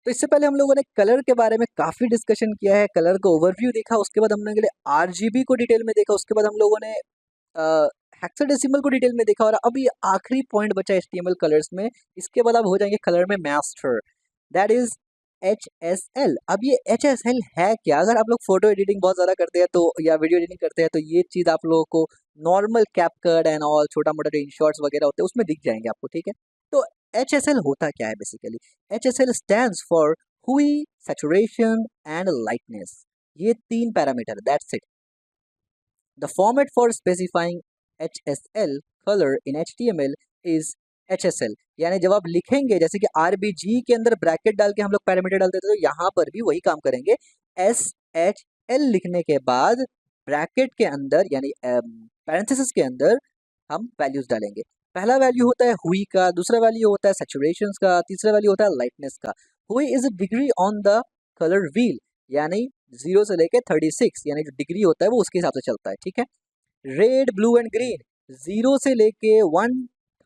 तो इससे पहले हम लोगों ने कलर के बारे में काफ़ी डिस्कशन किया है, कलर का ओवरव्यू देखा, उसके बाद हमने अगले आरजीबी को डिटेल में देखा, उसके बाद हम लोगों ने हेक्साडेसिमल को डिटेल में देखा और अब ये आखिरी पॉइंट बचा एचटीएमएल कलर्स में। इसके बाद आप हो जाएंगे कलर में मास्टर, दैट इज HSL। अब ये HSL है क्या? अगर आप लोग फोटो एडिटिंग बहुत ज़्यादा करते हैं तो या वीडियो एडिटिंग करते हैं तो ये चीज़ आप लोगों को नॉर्मल कैपकट एंड ऑल छोटा मोटा जो इन शॉर्ट्स वगैरह होते हैं उसमें दिख जाएंगे आपको, ठीक है। तो HSL होता क्या है बेसिकली? HSL स्टैंड्स फॉर हुई, सैचुरेशन एंड लाइटनेस। ये तीन parameter, that's it. The format for specifying HSL color in HTML is HSL। यानी जब आप लिखेंगे जैसे कि RBG के अंदर ब्रैकेट डाल के हम लोग पैरामीटर डालते थे, तो यहाँ पर भी वही काम करेंगे। SHL लिखने के बाद ब्रैकेट के अंदर यानी पैरेंथेसिस के अंदर हम वैल्यूज डालेंगे। पहला वैल्यू होता है हुई का, दूसरा वैल्यू होता है सैचुरेशन का, तीसरा वैल्यू होता है लाइटनेस का। हुई is a degree on the colour wheel, यानी 0 से लेके 36 यानी जो डिग्री होता है वो उसके हिसाब से चलता है, ठीक है। रेड, ब्लू एंड ग्रीन 0 से लेके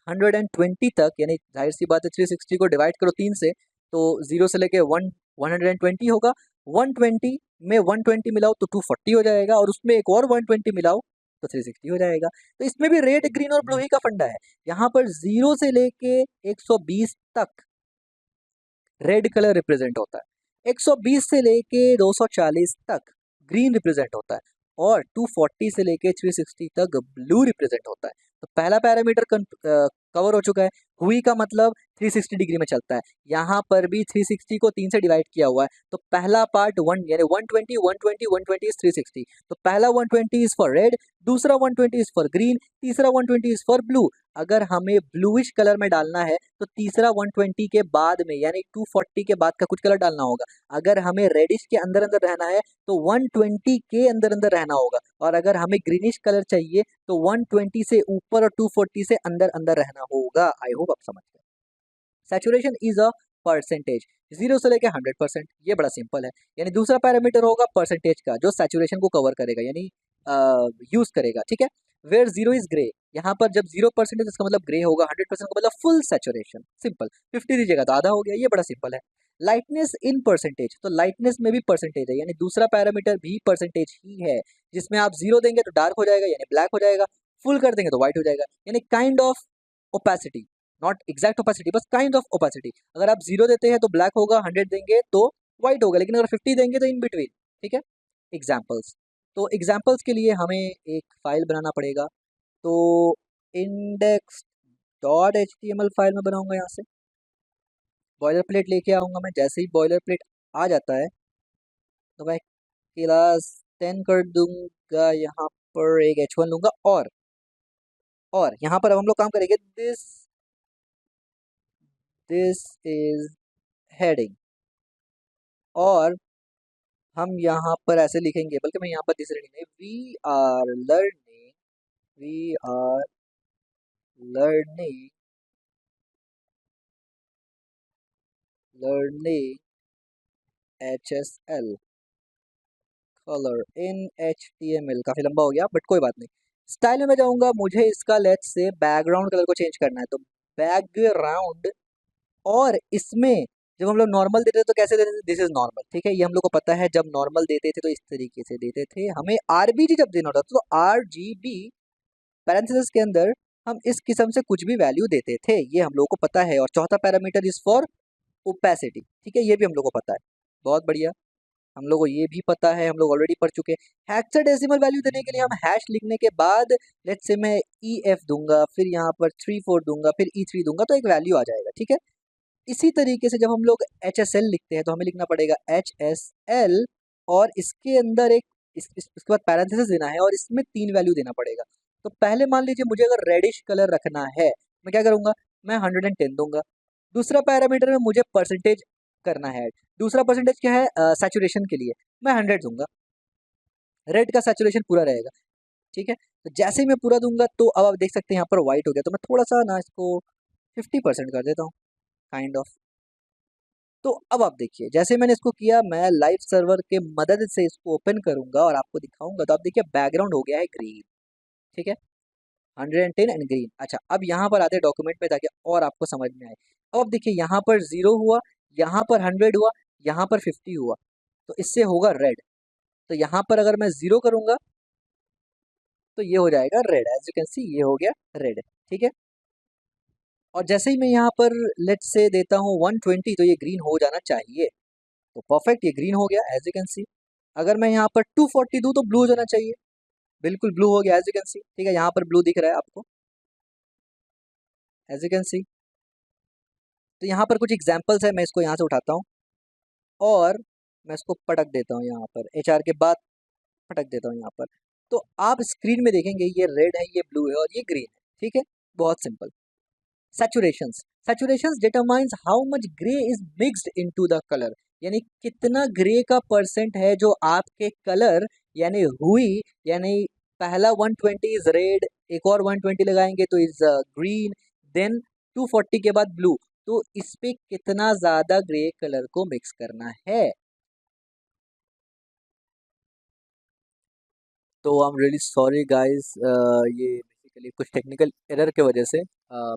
120 तक, यानी जाहिर सी बात है 360 को डिवाइड करो 3 से तो 0 से लेके 120 होगा। 120 में 120 मिलाओ तो 240 हो जाएगा और उसमें एक और 120 मिलाओ तो 360 हो जाएगा। तो इसमें भी रेड, ग्रीन और ब्लू ही का फंडा है। यहाँ पर 0 से लेके 120 तक रेड कलर रिप्रेजेंट होता है, 120 से लेके 240 तक ग्रीन रिप्रेजेंट होता है और 240 से लेके 360 तक ब्लू रिप्रेजेंट होता है। तो पहला पैरामीटर कवर हो चुका है। हुई का मतलब 360 डिग्री में चलता है, यहाँ पर भी 360 को 3 से डिवाइड किया हुआ है तो पहला पार्ट 1 यानी 120 120 120 इज 360। तो पहला 120 इज फॉर रेड, दूसरा 120 इज फॉर ग्रीन, तीसरा 120 इज फॉर ब्लू। अगर हमें ब्लूइश कलर में डालना है तो तीसरा 120 के बाद में यानी 240 के बाद का कुछ कलर डालना होगा। अगर हमें रेडिश के अंदर अंदर रहना है तो 120 के अंदर अंदर रहना होगा और अगर हमें ग्रीनिश कलर चाहिए तो 120 से ऊपर और 240 से अंदर अंदर रहना होगा। आई होप आप समझ गए। सैचुरेशन इज अ परसेंटेज, 0 से लेके 100%, ये बड़ा सिंपल है। यानी दूसरा पैरामीटर होगा परसेंटेज का जो सैचुरेशन को कवर करेगा यानी यूज करेगा, ठीक है। वेयर 0 इज ग्रे, यहाँ पर जब 0% है तो इसका मतलब ग्रे होगा, 100% का मतलब फुल सैचुरेशन। सिंपल, 50 दीजिएगा तो आधा हो गया, ये बड़ा सिंपल है। लाइटनेस इन परसेंटेज, तो लाइटनेस में भी परसेंटेज है यानी दूसरा पैरामीटर भी परसेंटेज ही है। जिसमें आप 0 देंगे तो डार्क हो जाएगा यानी ब्लैक हो जाएगा, फुल कर देंगे तो व्हाइट हो जाएगा यानी kind of opacity, not exact opacity, बस काइंड ऑफ ओपेसिटी। अगर आप 0 देते हैं तो ब्लैक होगा, 100 देंगे तो व्हाइट होगा, लेकिन अगर 50 देंगे तो इन बिटवीन, ठीक है। एग्जाम्पल्स, तो एग्जाम्पल्स के लिए हमें एक फाइल बनाना पड़ेगा। तो इंडेक्स डॉट HTML फाइल में बनाऊंगा, यहाँ से बॉयलर प्लेट लेके आऊंगा मैं। जैसे ही बॉयलर प्लेट आ जाता है तो मैं क्लास 10 कर दूंगा, यहाँ पर एक H1 लूंगा और यहाँ पर अब हम लोग काम करेंगे दिस इज हेडिंग और हम यहाँ पर ऐसे लिखेंगे, बल्कि मैं यहाँ पर दिस रीडिंग नहीं, we are learning learning HSL colour in HTML। काफी लंबा हो गया बट कोई बात नहीं। स्टाइल में मैं जाऊंगा, मुझे इसका लेट्स से बैकग्राउंड कलर को चेंज करना है तो बैकग्राउंड, और इसमें जब हम लोग नॉर्मल देते थे तो कैसे देते थे? दिस इज नॉर्मल, ठीक है। ये हम लोग को पता है, जब नॉर्मल देते थे तो इस तरीके से देते थे। हमें RBG जब देना होता था तो RGB पैरेंथेसिस के अंदर हम इस किस्म से कुछ भी वैल्यू देते थे, ये हम लोगों को पता है। और चौथा पैरामीटर इज फॉर ओपेसिटी, ठीक है, ये भी हम लोग को पता है। बहुत बढ़िया, हम लोग को ये भी पता है, हम लोग ऑलरेडी पढ़ चुके हैं। हेक्साडेसिमल वैल्यू देने के लिए हम हैश लिखने के बाद लेट्स से मैं EF दूंगा, फिर यहाँ पर 34 दूंगा, फिर E3 दूंगा तो एक वैल्यू आ जाएगा, ठीक है। इसी तरीके से जब हम लोग HSL लिखते हैं तो हमें लिखना पड़ेगा HSL और इसके अंदर एक इसके बाद पैरेंथेसिस देना है और इसमें 3 वैल्यू देना पड़ेगा। तो पहले मान लीजिए मुझे अगर रेडिश कलर रखना है, मैं क्या करूंगा, मैं 110 दूंगा। दूसरा पैरामीटर में मुझे परसेंटेज करना है, दूसरा परसेंटेज क्या है, सैचुरेशन के लिए मैं 100 दूंगा, रेड का सैचुरेशन पूरा रहेगा, ठीक है। तो जैसे ही मैं पूरा दूंगा तो अब आप देख सकते हैं यहाँ पर व्हाइट हो गया, तो मैं थोड़ा सा ना इसको 50% कर देता हूँ, काइंड ऑफ। तो अब आप देखिए, जैसे मैंने इसको किया, मैं लाइव सर्वर के मदद से इसको ओपन करूंगा और आपको दिखाऊंगा तो आप देखिए बैकग्राउंड हो गया है ग्रीन, ठीक है, 110 एंड ग्रीन। अच्छा, अब यहाँ पर आते हैं डॉक्यूमेंट में ताकि और आपको समझ में आए। अब आप देखिए यहाँ पर 0 हुआ, यहाँ पर 100 हुआ, यहाँ पर 50 हुआ, तो इससे होगा रेड। तो यहाँ पर अगर मैं 0 करूँगा तो ये हो जाएगा red, as you can see ये हो गया रेड, ठीक है। और जैसे ही मैं यहाँ पर लेट्स से देता हूँ 120, तो ये ग्रीन हो जाना चाहिए। तो परफेक्ट, ये ग्रीन हो गया एज यू कैन सी। अगर मैं यहाँ पर 240 दूँ तो ब्लू हो जाना चाहिए, बिल्कुल ब्लू हो गया एज यू कैन सी, ठीक है। यहाँ पर ब्लू दिख रहा है आपको एज यू कैन सी। तो यहाँ पर कुछ एग्जाम्पल्स है, मैं इसको यहाँ से उठाता हूँ और मैं इसको पटक देता हूँ यहाँ पर, HR के बाद पटक देता हूँ यहाँ पर। तो आप स्क्रीन में देखेंगे ये रेड है, ये ब्लू है और ये ग्रीन है, ठीक है। बहुत simple. Saturations, saturations determines how much grey is mixed into the colour, यानी कितना ग्रे का परसेंट है जो आपके कलर यानी हुई, यानी पहला 120 इज रेड, एक और 120 लगाएंगे तो इज ग्रीन, देन 240 के बाद ब्लू। तो इस पे कितना ज्यादा ग्रे कलर को मिक्स करना है। तो I am really sorry guys, ये बेसिकली कुछ टेक्निकल एरर के वजह से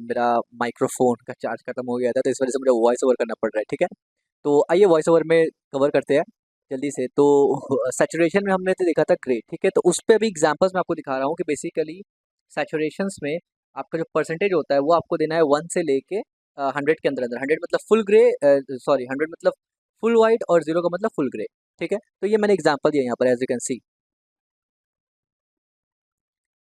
मेरा माइक्रोफोन का चार्ज खत्म हो गया था, तो इस वजह से मुझे वॉइस ओवर करना पड़ रहा है, ठीक है। तो आइए वॉइस ओवर में कवर करते हैं जल्दी से। तो सैचुरेशन में हमने तो देखा था ग्रे, ठीक है। तो उस पर भी एग्जांपल्स मैं आपको दिखा रहा हूँ कि बेसिकली सैचुरेशंस में आपका जो परसेंटेज होता है वो आपको देना है 1 से लेके 100 के अंदर अंदर। 100 मतलब फुल ग्रे, सॉरी 100 मतलब फुल वाइट, और 0 का मतलब फुल ग्रे, ठीक है। तो ये मैंने एग्जाम्पल दिया यहाँ पर as you can see.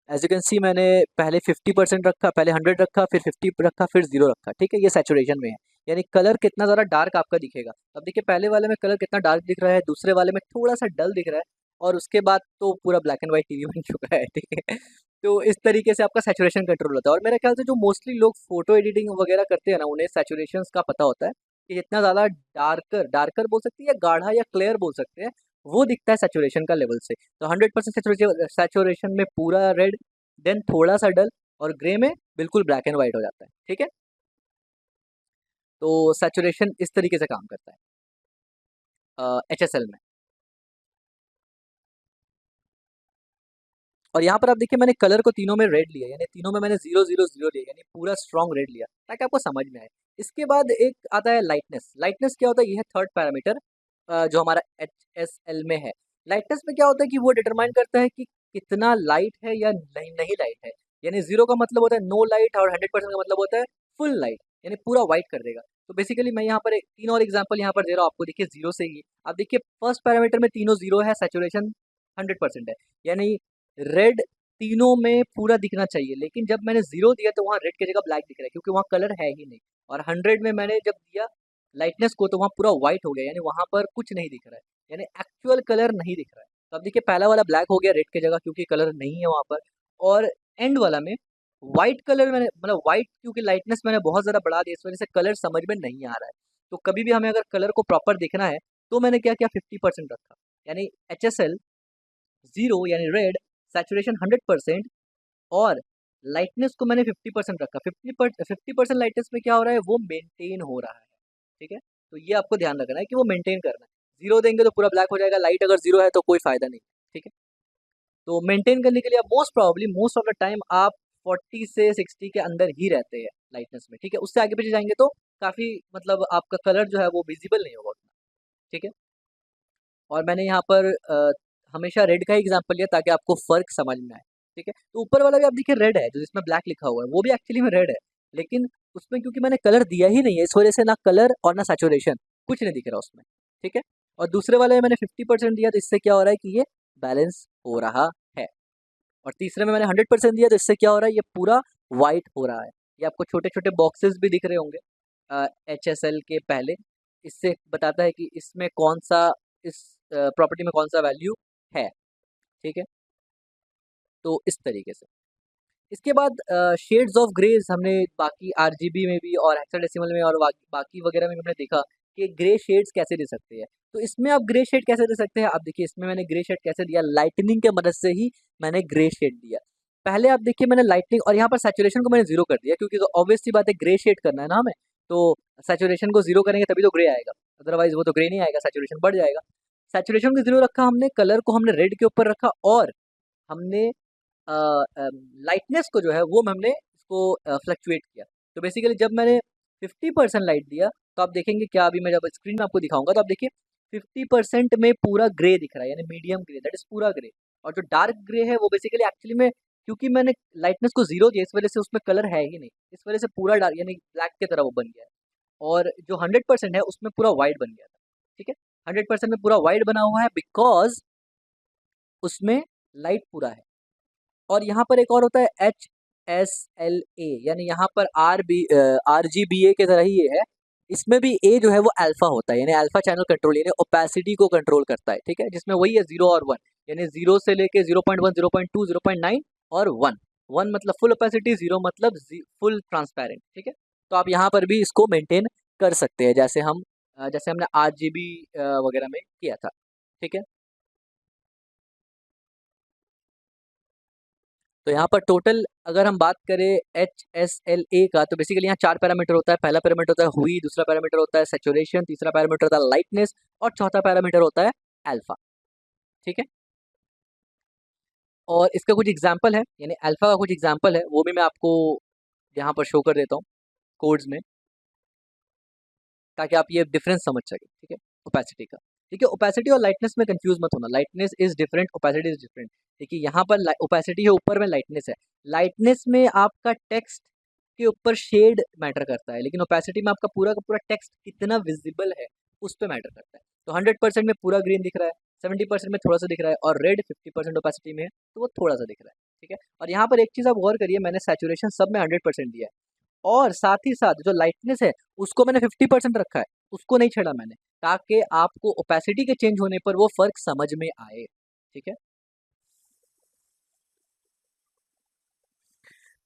As you can see मैंने पहले 50% रखा, पहले 100 रखा, फिर 50 रखा, फिर 0 रखा, ठीक है। ये सैचुरेशन में है, यानी कलर कितना ज़्यादा डार्क आपका दिखेगा। अब देखिए पहले वाले में कलर कितना डार्क दिख रहा है, दूसरे वाले में थोड़ा सा डल दिख रहा है, और उसके बाद तो पूरा ब्लैक एंड व्हाइट टीवी बन चुका है, ठीक है। तो इस तरीके से आपका सैचुरेशन कंट्रोल होता है। और मेरे ख्याल से जो मोस्टली लोग फोटो एडिटिंग वगैरह करते हैं ना, उन्हें सैचुरेशन का पता होता है कि जितना ज़्यादा डार्कर, डार्कर बोल सकते हैं या गाढ़ा या क्लियर बोल सकते हैं, वो दिखता है सैचुरेशन का लेवल से। तो 100% सैचुरेशन में पूरा रेड, देन थोड़ा सा डल, और ग्रे में बिल्कुल ब्लैक एंड व्हाइट हो जाता है, ठीक है। तो सैचुरेशन इस तरीके से काम करता है HSL में। और यहाँ पर आप देखिए मैंने कलर को तीनों में रेड लिया, यानी तीनों में मैंने 0 0 0 लिया, यानी पूरा स्ट्रॉन्ग रेड लिया ताकि आपको समझ में आए। इसके बाद एक आता है लाइटनेस। लाइटनेस क्या होता है, ये है थर्ड पैरामीटर जो हमारा HSL में है। लाइटनेस में क्या होता है कि वो डिटरमाइन करता है कि कितना लाइट है या नहीं नहीं लाइट है। यानी 0 का मतलब होता है नो लाइट, और 100% का मतलब होता है फुल लाइट, यानी पूरा व्हाइट कर देगा। तो बेसिकली मैं यहाँ पर तीन और एग्जाम्पल यहाँ पर दे रहा हूँ आपको, देखिए 0 से ही। आप देखिए फर्स्ट पैरामीटर में तीनों 0 है, सैचुरेशन 100% है, यानी रेड तीनों में पूरा दिखना चाहिए। लेकिन जब मैंने 0 दिया तो वहाँ रेड की जगह ब्लैक दिख रहा है, क्योंकि वहाँ कलर है ही नहीं। और 100 में मैंने जब दिया लाइटनेस को तो वहाँ पूरा व्हाइट हो गया, यानी वहाँ पर कुछ नहीं दिख रहा है, यानी एक्चुअल कलर नहीं दिख रहा है। तो अब देखिए पहला वाला ब्लैक हो गया रेड की जगह, क्योंकि कलर नहीं है वहाँ पर। और एंड वाला में व्हाइट कलर मैंने, मतलब व्हाइट, क्योंकि लाइटनेस मैंने बहुत ज़्यादा बढ़ा दिया, इस वजह से कलर समझ में नहीं आ रहा है। तो कभी भी हमें अगर कलर को प्रॉपर देखना है तो मैंने क्या किया, 50% रखा, यानी HSL 0 यानी रेड, सैचुरेशन 100%, और लाइटनेस को मैंने 50% रखा। 50% लाइटनेस में क्या हो रहा है, वो मेंटेन हो रहा है, ठीक है। तो ये आपको ध्यान रखना है कि वो मेंटेन करना है। 0 देंगे तो पूरा ब्लैक हो जाएगा, लाइट अगर 0 है तो कोई फायदा नहीं, ठीक है। तो मेंटेन करने के लिए आप most probably most of the time आप 40 से 60 के अंदर ही रहते हैं लाइटनेस में, ठीक है। उससे आगे पीछे जाएंगे तो काफ़ी मतलब आपका कलर जो है वो विजिबल नहीं होगा उतना, ठीक है। और मैंने यहाँ पर हमेशा रेड का ही एग्जाम्पल लिया ताकि आपको फ़र्क समझ में आए, ठीक है। तो ऊपर वाला भी आप देखिए रेड है, जो जिसमें ब्लैक लिखा हुआ है वो भी एक्चुअली में रेड है, लेकिन उसमें क्योंकि मैंने कलर दिया ही नहीं है, इस वजह से ना कलर और ना सैचुरेशन, कुछ नहीं दिख रहा उसमें, ठीक है। और दूसरे वाले में मैंने 50% दिया, तो इससे क्या हो रहा है कि ये बैलेंस हो रहा है। और तीसरे में मैंने 100% दिया, तो इससे क्या हो रहा है, ये पूरा वाइट हो रहा है। ये आपको छोटे छोटे बॉक्सेस भी दिख रहे होंगे HSL के पहले। इससे बताता है कि इसमें कौन सा, इस प्रॉपर्टी में कौन सा वैल्यू है, ठीक है। तो इस तरीके से इसके बाद शेड्स ऑफ ग्रेज हमने बाकी RGB में भी और हेक्साडेसिमल में और बाकी वगैरह में भी हमने देखा कि ग्रे शेड्स कैसे दे सकते हैं। तो इसमें आप ग्रे शेड कैसे दे सकते हैं, आप देखिए इसमें मैंने ग्रे शेड कैसे दिया, लाइटनिंग के मदद से ही मैंने ग्रे शेड दिया। पहले आप देखिए मैंने लाइटनिंग, और यहाँ पर सैचुरेशन को मैंने 0 कर दिया, क्योंकि तो ऑब्वियस सी बात है ग्रे शेड करना है ना हमें, तो सैचुरेशन को 0 करेंगे तभी तो ग्रे आएगा, अदरवाइज वो तो ग्रे नहीं आएगा, सैचुरेशन बढ़ जाएगा। सैचुरेशन को 0 रखा हमने, कलर को हमने रेड के ऊपर रखा, और हमने लाइटनेस को जो है वो हमने इसको फ्लक्चुएट किया। तो बेसिकली जब मैंने 50% लाइट दिया तो आप देखेंगे क्या, अभी मैं जब स्क्रीन में आपको दिखाऊंगा तो आप देखिए 50% में पूरा ग्रे दिख रहा है, यानी मीडियम ग्रे, दैट इज पूरा ग्रे। और जो डार्क ग्रे है वो बेसिकली एक्चुअली में, क्योंकि मैंने लाइटनेस को जीरो दिया इस वजह से उसमें कलर है ही नहीं, इस वजह से पूरा डार्क यानी ब्लैक की तरह वो बन गया है। और जो 100% है उसमें पूरा वाइट बन गया था। ठीक है, 100% में पूरा वाइट बना हुआ है बिकॉज उसमें लाइट पूरा है। और यहाँ पर एक और होता है HSLA, यानी यहाँ पर RGBA के तरह ही ये है, इसमें भी A जो है वो अल्फा होता है, यानी अल्फा चैनल कंट्रोल, यानी ओपेसिटी को कंट्रोल करता है। ठीक है, जिसमें वही है 0 और 1, यानी 0 से लेके 0.1, 0.2, 0.9 और 1। 1 मतलब फुल ओपेसिटी, 0 मतलब फुल ट्रांसपेरेंट। ठीक है, तो आप यहाँ पर भी इसको मेंटेन कर सकते हैं, जैसे हमने RGB वगैरह में किया था। ठीक है, तो यहाँ पर टोटल अगर हम बात करें HSLA का, तो बेसिकली यहाँ 4 पैरामीटर होता है। पहला पैरामीटर होता है हुई, दूसरा पैरामीटर होता है सैचुरेशन, तीसरा पैरामीटर होता है लाइटनेस और चौथा पैरामीटर होता है अल्फा। ठीक है, और इसका कुछ एग्जाम्पल है, यानी अल्फा का कुछ एग्जाम्पल है, वो भी मैं आपको यहाँ पर शो कर देता हूँ कोड्स में, ताकि आप ये डिफरेंस समझ सके। ठीक है, ओपेसिटी का। ठीक है, ओपेसिटी और लाइटनेस में कंफ्यूज मत होना, lightness is different, opacity is different. देखिए यहाँ पर ओपेसिटी है, ऊपर में लाइटनेस है। लाइटनेस में आपका टेक्स्ट के ऊपर शेड मैटर करता है, लेकिन ओपेसिटी में आपका पूरा का पूरा टेक्स्ट कितना विजिबल है उस पर मैटर करता है। तो 100% में पूरा ग्रीन दिख रहा है, 70% में थोड़ा सा दिख रहा है, और रेड 50% ओपेसिटी में है तो वो थोड़ा सा दिख रहा है। ठीक है, और यहाँ पर एक चीज़ आप गौर करिए, मैंने सैचुरेशन सब में 100% दिया है, और साथ ही साथ जो लाइटनेस है उसको मैंने 50% रखा है, उसको नहीं छेड़ा मैंने, ताकि आपको ओपेसिटी के चेंज होने पर वो फर्क समझ में आए। ठीक है,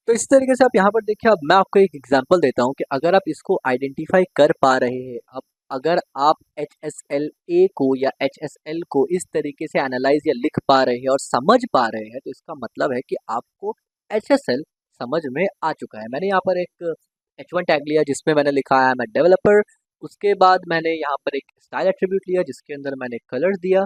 तो इस तरीके से आप यहाँ पर देखिए, अब मैं आपको एक एग्जांपल देता हूँ कि अगर आप इसको आइडेंटिफाई कर पा रहे हैं, अब अगर आप HSLA को या HSL को इस तरीके से एनालाइज या लिख पा रहे हैं और समझ पा रहे हैं, तो इसका मतलब है कि आपको HSL समझ में आ चुका है। मैंने यहाँ पर एक H1 टैग लिया जिसमें मैंने लिखा है मैं डेवलपर। उसके बाद मैंने यहाँ पर एक स्टाइल एट्रीब्यूट लिया जिसके अंदर मैंने कलर्स दिया,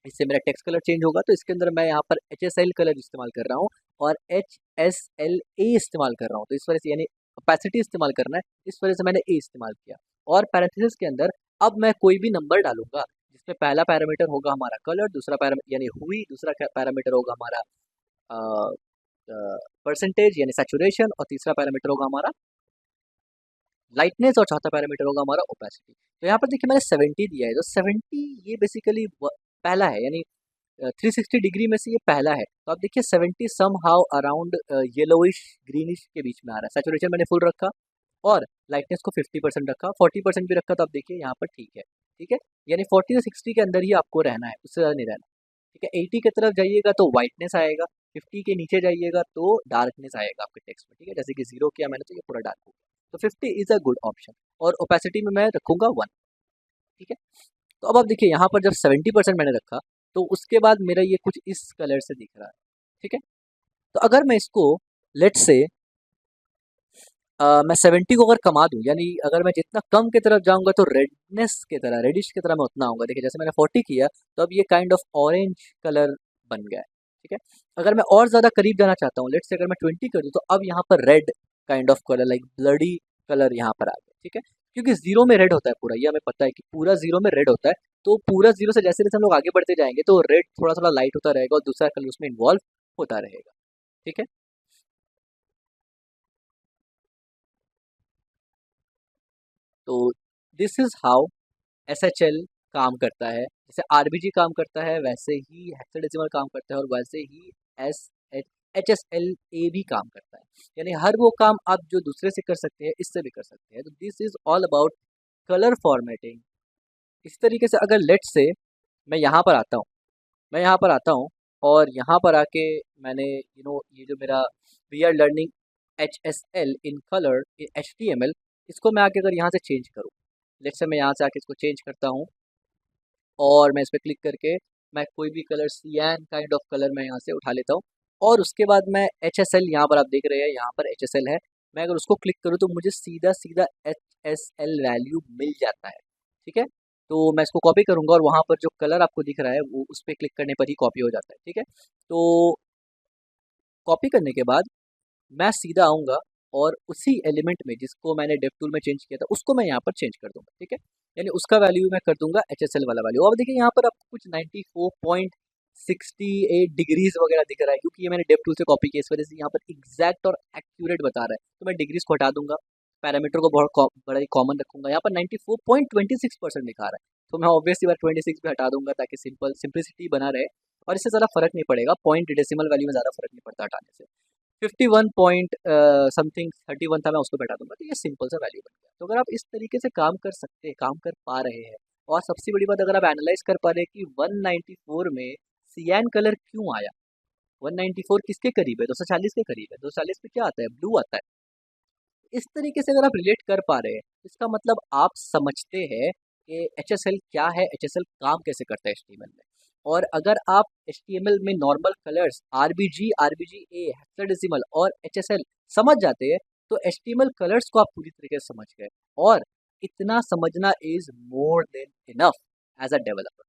इससे मेरा टेक्स्ट कलर चेंज होगा। तो इसके अंदर मैं यहाँ पर HSL कलर इस्तेमाल कर रहा हूँ और HSLA इस्तेमाल कर रहा हूँ, तो इस वजह से यानी ओपेसिटी इस्तेमाल करना है, इस वजह से मैंने ए इस्तेमाल किया। और पैरेंथेसिस के अंदर अब मैं कोई भी नंबर डालूंगा, जिसमें पहला पैरामीटर होगा हमारा कलर, दूसरा पैरामीटर यानी हुई, दूसरा पैरामीटर होगा हमारा परसेंटेज यानी सैचुरेशन, और तीसरा पैरामीटर होगा हमारा लाइटनेस, और चौथा पैरामीटर होगा हमारा ओपेसिटी। तो यहाँ पर देखिए मैंने 70 दिया है, तो 70 ये बेसिकली पहला है, यानी 360 डिग्री में से ये पहला है। तो आप देखिए 70 somehow around yellowish greenish के बीच में आ रहा है। सैचुरेशन मैंने फुल रखा और लाइटनेस को 50% रखा, 40% भी रखा, तो आप देखिए यहाँ पर ठीक है। ठीक है, यानी 40 से 60 के अंदर ही आपको रहना है, उससे ज़्यादा नहीं रहना। ठीक है, 80 की तरफ जाइएगा तो वाइटनेस आएगा, 50 के नीचे जाइएगा तो डार्कनेस आएगा आपके टेक्स्ट में। ठीक है, जैसे कि 0 किया मैंने तो ये पूरा डार्क हो गया, तो 50 इज अ गुड ऑप्शन। और ओपेसिटी में मैं रखूंगा 1। ठीक है, तो अब आप देखिए यहाँ पर जब 70% मैंने रखा, तो उसके बाद मेरा ये कुछ इस कलर से दिख रहा है। ठीक है, तो अगर मैं इसको लेट से मैं 70 को अगर कमा दूं, यानी अगर मैं जितना कम की तरफ जाऊंगा तो रेडनेस की तरह, रेडिश की तरह मैं उतना आऊंगा। देखिए जैसे मैंने 40 किया तो अब ये काइंड ऑफ ऑरेंज कलर बन गया है। ठीक है, अगर मैं और ज़्यादा करीब जाना चाहता हूँ, लेट से अगर मैं 20 कर दूँ, तो अब यहाँ पर red kind of colour, like bloody colour यहाँ पर आ गया। ठीक है, क्योंकि जीरो में रेड होता है पूरा, ये हमें पता है कि पूरा जीरो में रेड होता है। तो पूरा जीरो से जैसे जैसे हम लोग आगे बढ़ते जाएंगे तो रेड थोड़ा थोड़ा लाइट होता रहेगा और दूसरा कलर उसमें इन्वॉल्व होता रहेगा। ठीक है, तो दिस इज हाउ SHL काम करता है। जैसे RBG काम करता है वैसे ही हेक्साडेसिमल काम करता है, और वैसे ही एस HSLA भी काम करता है। यानी हर वो काम आप जो दूसरे से कर सकते हैं इससे भी कर सकते हैं। तो this is all about colour formatting. इस तरीके से अगर लेट से मैं यहाँ पर आता हूँ, मैं यहाँ पर आता हूँ और यहाँ पर आके मैंने ये जो मेरा we are learning HSL in colour in HTML, इसको मैं आके अगर यहाँ से चेंज करूँ, लेट से मैं यहाँ से आके इसको चेंज करता हूँ और मैं इस पर क्लिक करके मैं कोई भी कलर सियान काइंड ऑफ कलर मैं यहाँ से उठा लेता हूँ, और उसके बाद मैं HSL, यहाँ पर आप देख रहे हैं यहाँ पर HSL है, मैं अगर उसको क्लिक करूँ तो मुझे सीधा सीधा HSL वैल्यू मिल जाता है। ठीक है, तो मैं इसको कॉपी करूँगा और वहाँ पर जो कलर आपको दिख रहा है वो उस पर क्लिक करने पर ही कॉपी हो जाता है। ठीक है, तो कॉपी करने के बाद मैं सीधा आऊँगा और उसी एलिमेंट में जिसको मैंने डेप्थ टूल में चेंज किया था उसको मैं यहाँ पर चेंज कर दूंगा, ठीक है। यानी उसका वैल्यू मैं कर दूंगा HSL वाला वैल्यू। अब देखिए यहाँ पर आपको कुछ 94.68 डिग्रीज वगैरह दिख रहा है, क्योंकि ये मैंने डेप्थ टूल से कॉपी किया, इस वजह से यहाँ पर एग्जैक्ट और एक्यूरेट बता रहा है। तो मैं डिग्रीज को हटा दूंगा, पैरामीटर को बहुत बड़ा ही कॉमन रखूंगा। यहाँ पर 94.26% दिखा रहा है, तो मैं ऑब्वियसली बार 26 भी हटा दूंगा ताकि सिंपलिसिटी बना रहे और इससे ज़्यादा फर्क नहीं पड़ेगा। पॉइंट डेसिमल वैल्यू में ज़्यादा फर्क नहीं पड़ता हटाने से। 51 पॉइंट समथिंग 31 था, मैं उसको बैठा दूंगा, तो ये सिंपल सा वैल्यू बन गया। तो अगर आप इस तरीके से काम कर सकते हैं, काम कर पा रहे हैं, और सबसे बड़ी बात अगर आप एनालाइज कर पा रहे हैं कि 194 में सियान कलर क्यों आया, 194 किसके करीब है, 240 के करीब है, 240 पे क्या आता है, ब्लू आता है। इस तरीके से अगर आप रिलेट कर पा रहे हैं, इसका मतलब आप समझते हैं कि HSL क्या है, HSL काम कैसे करता है HTML में। और अगर आप HTML में normal colours RBG, RBGA, hexadecimal और HSL समझ जाते हैं, तो HTML कलर्स को आप पूरी तरीके से समझ गए। और इतना समझना is more than enough as a developer.